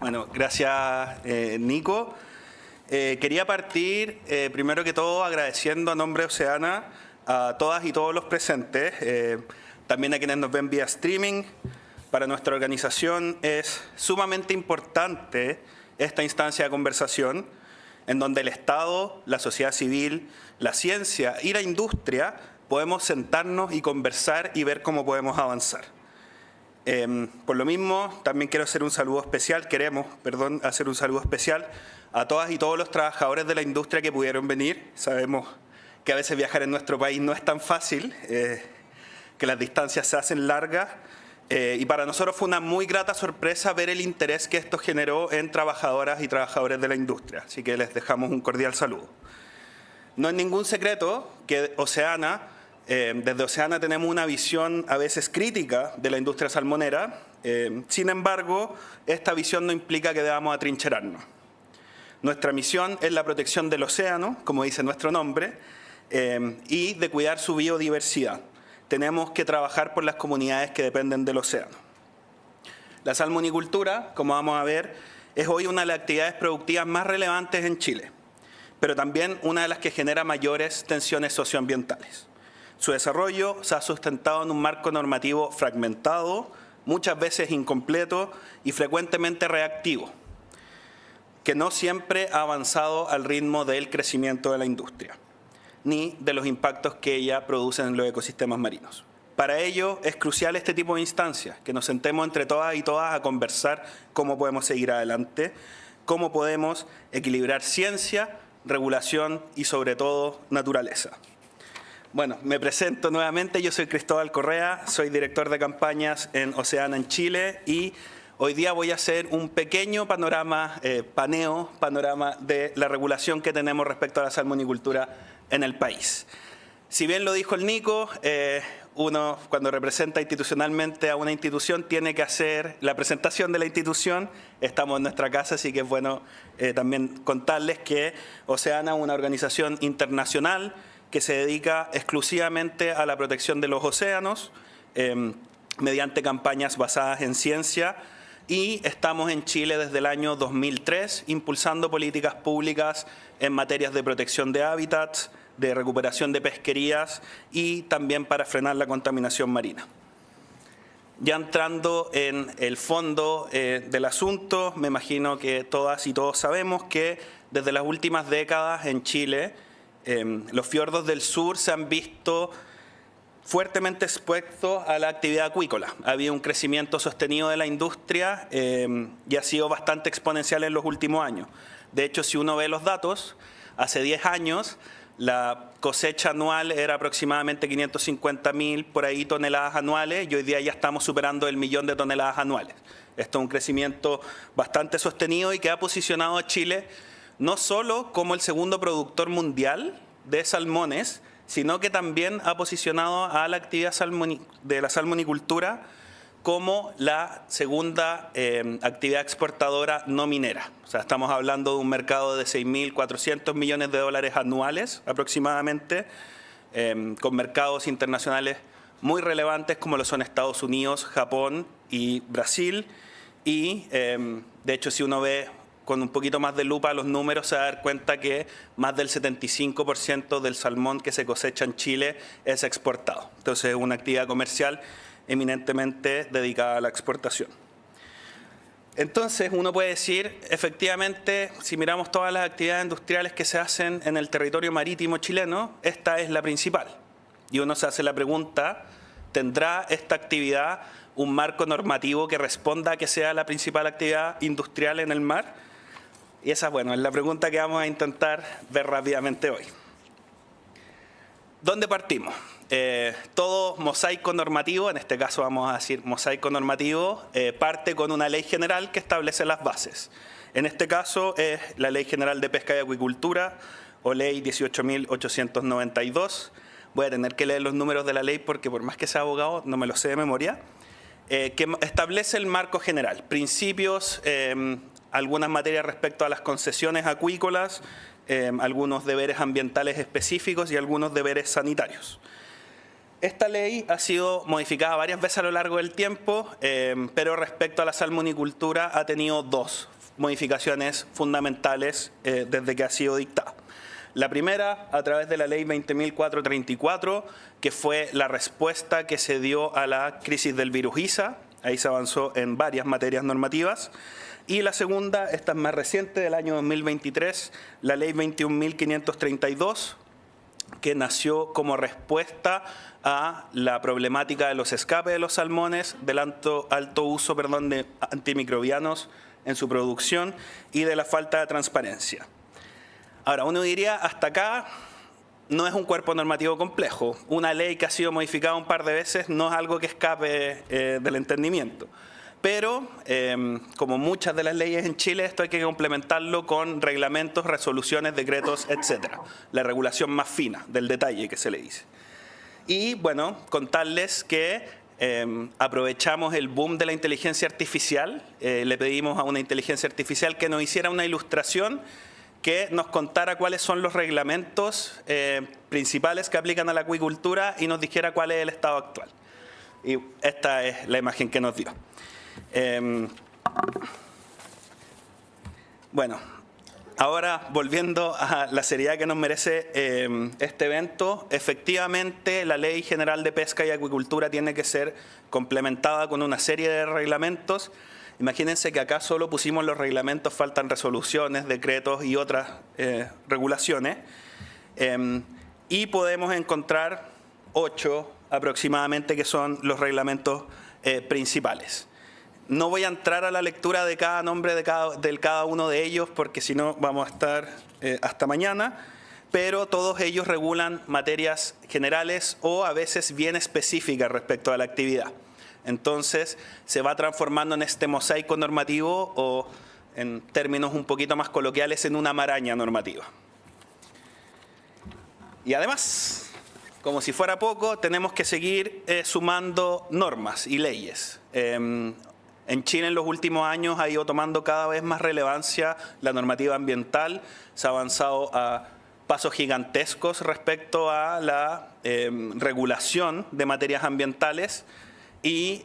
Bueno, gracias Nico. Quería partir primero que todo agradeciendo a nombre de Oceana a todas y todos los presentes, también a quienes nos ven vía streaming. Para nuestra organización es sumamente importante esta instancia de conversación en donde el Estado, la sociedad civil, la ciencia y la industria podemos sentarnos y conversar y ver cómo podemos avanzar. Por lo mismo, también quiero hacer un saludo especial, hacer un saludo especial a todas y todos los trabajadores de la industria que pudieron venir. Sabemos que a veces viajar en nuestro país no es tan fácil, que las distancias se hacen largas, y para nosotros fue una muy grata sorpresa ver el interés que esto generó en trabajadoras y trabajadores de la industria. Así que les dejamos un cordial saludo. No es ningún secreto que desde Oceana tenemos una visión a veces crítica de la industria salmonera. Sin embargo, esta visión no implica que debamos atrincherarnos. Nuestra misión es la protección del océano, como dice nuestro nombre, y de cuidar su biodiversidad. Tenemos que trabajar por las comunidades que dependen del océano. La salmonicultura, como vamos a ver, es hoy una de las actividades productivas más relevantes en Chile, pero también una de las que genera mayores tensiones socioambientales. Su desarrollo se ha sustentado en un marco normativo fragmentado, muchas veces incompleto y frecuentemente reactivo, que no siempre ha avanzado al ritmo del crecimiento de la industria, ni de los impactos que ella produce en los ecosistemas marinos. Para ello es crucial este tipo de instancias, que nos sentemos entre todas y todas a conversar cómo podemos seguir adelante, cómo podemos equilibrar ciencia, regulación y sobre todo naturaleza. Bueno, me presento nuevamente, yo soy Cristóbal Correa, soy director de campañas en Oceana en Chile y hoy día voy a hacer un pequeño panorama de la regulación que tenemos respecto a la salmonicultura en el país. Si bien lo dijo el Nico, uno cuando representa institucionalmente a una institución tiene que hacer la presentación de la institución. Estamos en nuestra casa, así que es bueno también contarles que Oceana es una organización internacional que se dedica exclusivamente a la protección de los océanos mediante campañas basadas en ciencia, y estamos en Chile desde el año 2003 impulsando políticas públicas en materias de protección de hábitats, de recuperación de pesquerías y también para frenar la contaminación marina. Ya entrando en el fondo del asunto, me imagino que todas y todos sabemos que desde las últimas décadas en Chile los fiordos del sur se han visto fuertemente expuestos a la actividad acuícola. Ha habido un crecimiento sostenido de la industria y ha sido bastante exponencial en los últimos años. De hecho, si uno ve los datos, hace 10 años la cosecha anual era aproximadamente 550.000 por ahí toneladas anuales y hoy día ya estamos superando el 1.000.000 de toneladas anuales. Esto es un crecimiento bastante sostenido y que ha posicionado a Chile no solo como el segundo productor mundial de salmones, sino que también ha posicionado a la actividad de la salmonicultura como la segunda actividad exportadora no minera. O sea, estamos hablando de un mercado de 6.400 millones de dólares anuales aproximadamente, con mercados internacionales muy relevantes como lo son Estados Unidos, Japón y Brasil. Y de hecho, si uno ve con un poquito más de lupa los números, se va a dar cuenta que más del 75% del salmón que se cosecha en Chile es exportado. Entonces es una actividad comercial eminentemente dedicada a la exportación. Entonces uno puede decir, efectivamente, si miramos todas las actividades industriales que se hacen en el territorio marítimo chileno, esta es la principal. Y uno se hace la pregunta, ¿tendrá esta actividad un marco normativo que responda a que sea la principal actividad industrial en el mar? Y esa, bueno, es la pregunta que vamos a intentar ver rápidamente hoy. ¿Dónde partimos? Todo mosaico normativo, en este caso vamos a decir mosaico normativo, parte con una ley general que establece las bases. En este caso es la Ley General de Pesca y Acuicultura, o Ley 18.892. Voy a tener que leer los números de la ley porque por más que sea abogado no me los sé de memoria. Que establece el marco general, principios, algunas materias respecto a las concesiones acuícolas, algunos deberes ambientales específicos y algunos deberes sanitarios. Esta ley ha sido modificada varias veces a lo largo del tiempo, pero respecto a la salmonicultura ha tenido dos modificaciones fundamentales desde que ha sido dictada. La primera, a través de la ley 20.434, que fue la respuesta que se dio a la crisis del virus ISA. Ahí se avanzó en varias materias normativas. Y la segunda, esta es más reciente, del año 2023, la ley 21.532, que nació como respuesta a la problemática de los escapes de los salmones, del alto uso de antimicrobianos en su producción y de la falta de transparencia. Ahora, uno diría, hasta acá no es un cuerpo normativo complejo. Una ley que ha sido modificada un par de veces no es algo que escape del entendimiento. Pero, como muchas de las leyes en Chile, esto hay que complementarlo con reglamentos, resoluciones, decretos, etcétera. La regulación más fina, del detalle que se le dice. Y, bueno, contarles que aprovechamos el boom de la inteligencia artificial. Le pedimos a una inteligencia artificial que nos hiciera una ilustración que nos contara cuáles son los reglamentos principales que aplican a la acuicultura y nos dijera cuál es el estado actual. Y esta es la imagen que nos dio. Bueno, ahora volviendo a la seriedad que nos merece este evento, efectivamente la Ley General de Pesca y Acuicultura tiene que ser complementada con una serie de reglamentos. Imagínense que acá solo pusimos los reglamentos, faltan resoluciones, decretos y otras regulaciones. Y podemos encontrar 8 aproximadamente que son los reglamentos principales. No voy a entrar a la lectura de cada nombre de cada uno de ellos porque si no vamos a estar hasta mañana, pero todos ellos regulan materias generales o a veces bien específicas respecto a la actividad. Entonces se va transformando en este mosaico normativo o en términos un poquito más coloquiales en una maraña normativa. Y además, como si fuera poco, tenemos que seguir sumando normas y leyes. En Chile en los últimos años ha ido tomando cada vez más relevancia la normativa ambiental. Se ha avanzado a pasos gigantescos respecto a la regulación de materias ambientales y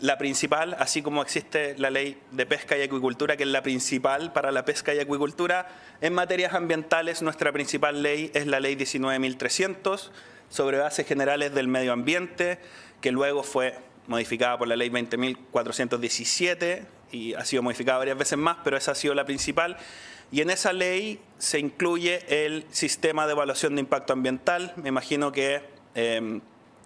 la principal, así como existe la ley de pesca y acuicultura, que es la principal para la pesca y acuicultura, en materias ambientales nuestra principal ley es la ley 19.300 sobre bases generales del medio ambiente, que luego fue modificada por la ley 20.417 y ha sido modificada varias veces más, pero esa ha sido la principal. Y en esa ley se incluye el sistema de evaluación de impacto ambiental. Me imagino que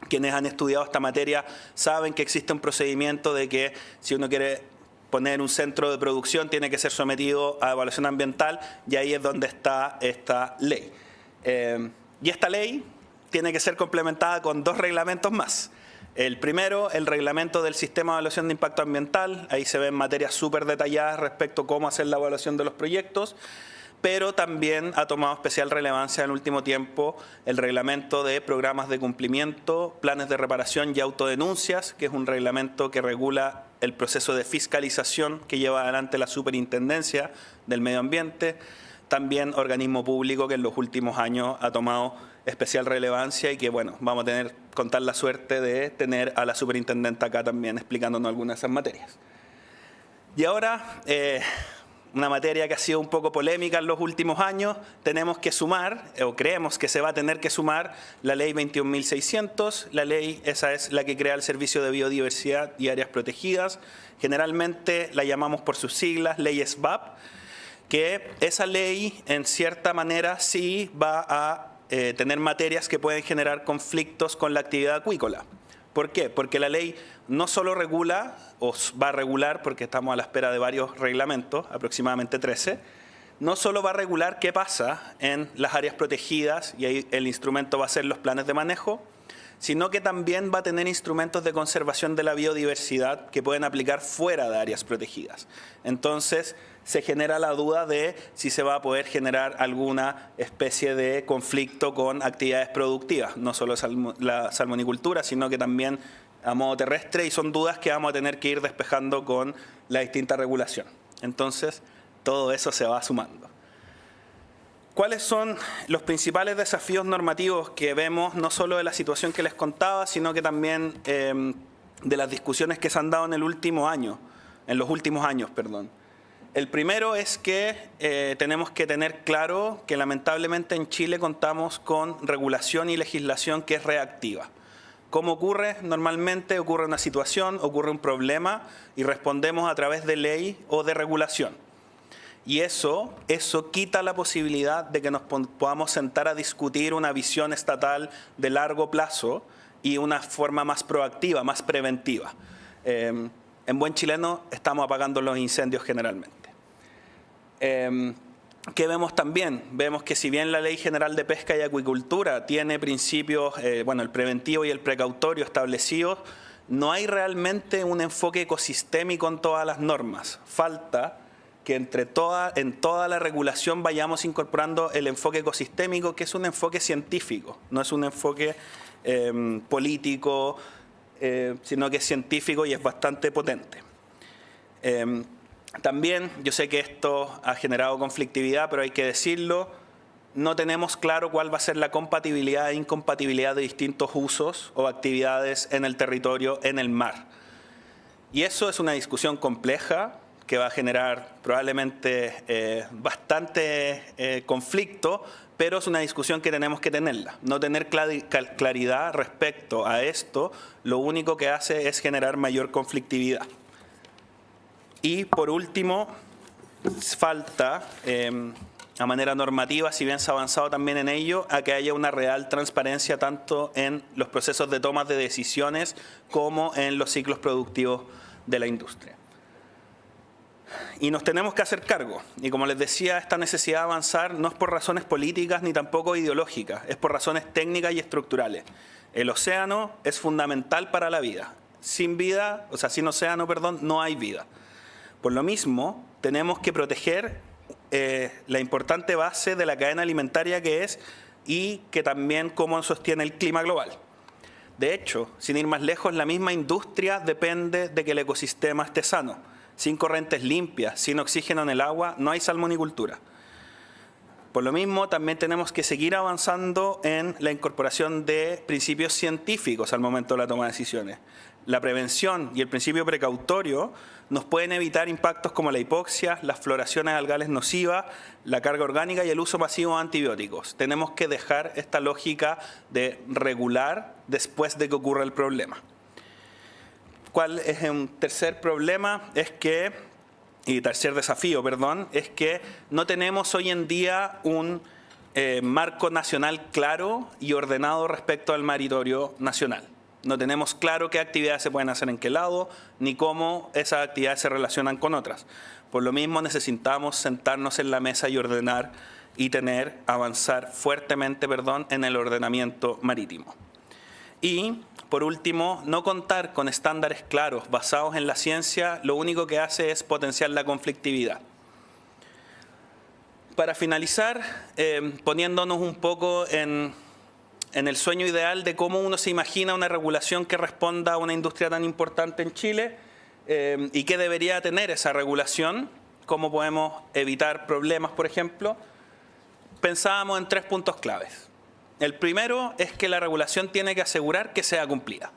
quienes han estudiado esta materia saben que existe un procedimiento de que si uno quiere poner un centro de producción tiene que ser sometido a evaluación ambiental y ahí es donde está esta ley. Y esta ley tiene que ser complementada con 2 reglamentos más. El primero, el reglamento del sistema de evaluación de impacto ambiental. Ahí se ven materias súper detalladas respecto a cómo hacer la evaluación de los proyectos, pero también ha tomado especial relevancia en el último tiempo el reglamento de programas de cumplimiento, planes de reparación y autodenuncias, que es un reglamento que regula el proceso de fiscalización que lleva adelante la Superintendencia del Medio Ambiente, también organismo público que en los últimos años ha tomado especial relevancia y que, bueno, vamos a contar la suerte de tener a la superintendente acá también explicándonos algunas de esas materias. Y ahora, una materia que ha sido un poco polémica en los últimos años, tenemos que sumar, o creemos que se va a tener que sumar, la ley 21.600. La ley, esa es la que crea el Servicio de Biodiversidad y Áreas Protegidas. Generalmente la llamamos por sus siglas, ley SBAP, que esa ley, en cierta manera, sí va a tener materias que pueden generar conflictos con la actividad acuícola. ¿Por qué? Porque la ley no solo regula, o va a regular, porque estamos a la espera de varios reglamentos, aproximadamente 13, no solo va a regular qué pasa en las áreas protegidas, y ahí el instrumento va a ser los planes de manejo, sino que también va a tener instrumentos de conservación de la biodiversidad que pueden aplicar fuera de áreas protegidas. Entonces, se genera la duda de si se va a poder generar alguna especie de conflicto con actividades productivas, no solo la salmonicultura, sino que también a modo terrestre, y son dudas que vamos a tener que ir despejando con la distinta regulación. Entonces, todo eso se va sumando. ¿Cuáles son los principales desafíos normativos que vemos, no solo de la situación que les contaba, sino que también de las discusiones que se han dado en los últimos años? El primero es que tenemos que tener claro que lamentablemente en Chile contamos con regulación y legislación que es reactiva. ¿Cómo ocurre? Normalmente ocurre una situación, ocurre un problema y respondemos a través de ley o de regulación. Y eso quita la posibilidad de que nos podamos sentar a discutir una visión estatal de largo plazo y una forma más proactiva, más preventiva. En buen chileno estamos apagando los incendios generalmente. ¿Qué vemos también? Vemos que si bien la Ley General de Pesca y Acuicultura tiene principios, el preventivo y el precautorio establecidos, no hay realmente un enfoque ecosistémico en todas las normas. Falta que en toda la regulación vayamos incorporando el enfoque ecosistémico, que es un enfoque científico, no es un enfoque político, sino que es científico y es bastante potente. También, yo sé que esto ha generado conflictividad, pero hay que decirlo, no tenemos claro cuál va a ser la compatibilidad e incompatibilidad de distintos usos o actividades en el territorio, en el mar. Y eso es una discusión compleja que va a generar probablemente bastante conflicto, pero es una discusión que tenemos que tenerla. No tener claridad respecto a esto, lo único que hace es generar mayor conflictividad. Y por último, falta, a manera normativa, si bien se ha avanzado también en ello, a que haya una real transparencia tanto en los procesos de toma de decisiones como en los ciclos productivos de la industria. Y nos tenemos que hacer cargo. Y como les decía, esta necesidad de avanzar no es por razones políticas ni tampoco ideológicas, es por razones técnicas y estructurales. El océano es fundamental para la vida. Sin océano, no hay vida. Por lo mismo, tenemos que proteger la importante base de la cadena alimentaria que es y que también cómo sostiene el clima global. De hecho, sin ir más lejos, la misma industria depende de que el ecosistema esté sano. Sin corrientes limpias, sin oxígeno en el agua, no hay salmonicultura. Por lo mismo, también tenemos que seguir avanzando en la incorporación de principios científicos al momento de la toma de decisiones. La prevención y el principio precautorio nos pueden evitar impactos como la hipoxia, las floraciones algales nocivas, la carga orgánica y el uso masivo de antibióticos. Tenemos que dejar esta lógica de regular después de que ocurra el problema. ¿Cuál es un tercer problema? Tercer desafío, es que no tenemos hoy en día un marco nacional claro y ordenado respecto al maritorio nacional. No tenemos claro qué actividades se pueden hacer en qué lado, ni cómo esas actividades se relacionan con otras. Por lo mismo necesitamos sentarnos en la mesa y ordenar y avanzar fuertemente en el ordenamiento marítimo. Y, por último, no contar con estándares claros basados en la ciencia, lo único que hace es potenciar la conflictividad. Para finalizar, poniéndonos un poco en el sueño ideal de cómo uno se imagina una regulación que responda a una industria tan importante en Chile y qué debería tener esa regulación, cómo podemos evitar problemas, por ejemplo, pensábamos en 3 puntos claves. El primero es que la regulación tiene que asegurar que sea cumplida.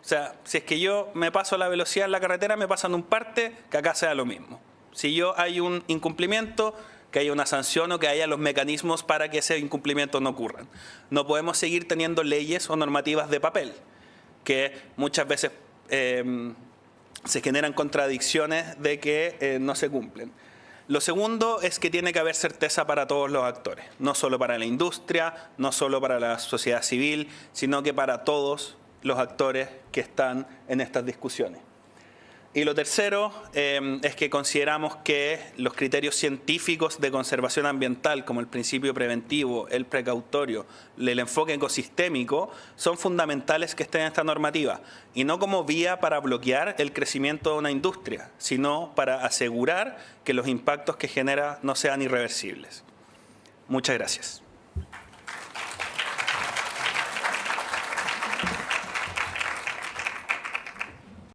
O sea, si es que yo me paso la velocidad en la carretera, me pasan un parte, que acá sea lo mismo. Si hay un incumplimiento, que haya una sanción o que haya los mecanismos para que ese incumplimiento no ocurra. No podemos seguir teniendo leyes o normativas de papel, que muchas veces se generan contradicciones de que no se cumplen. Lo segundo es que tiene que haber certeza para todos los actores, no solo para la industria, no solo para la sociedad civil, sino que para todos los actores que están en estas discusiones. Y lo tercero es que consideramos que los criterios científicos de conservación ambiental, como el principio preventivo, el precautorio, el enfoque ecosistémico, son fundamentales que estén en esta normativa, y no como vía para bloquear el crecimiento de una industria, sino para asegurar que los impactos que genera no sean irreversibles. Muchas gracias.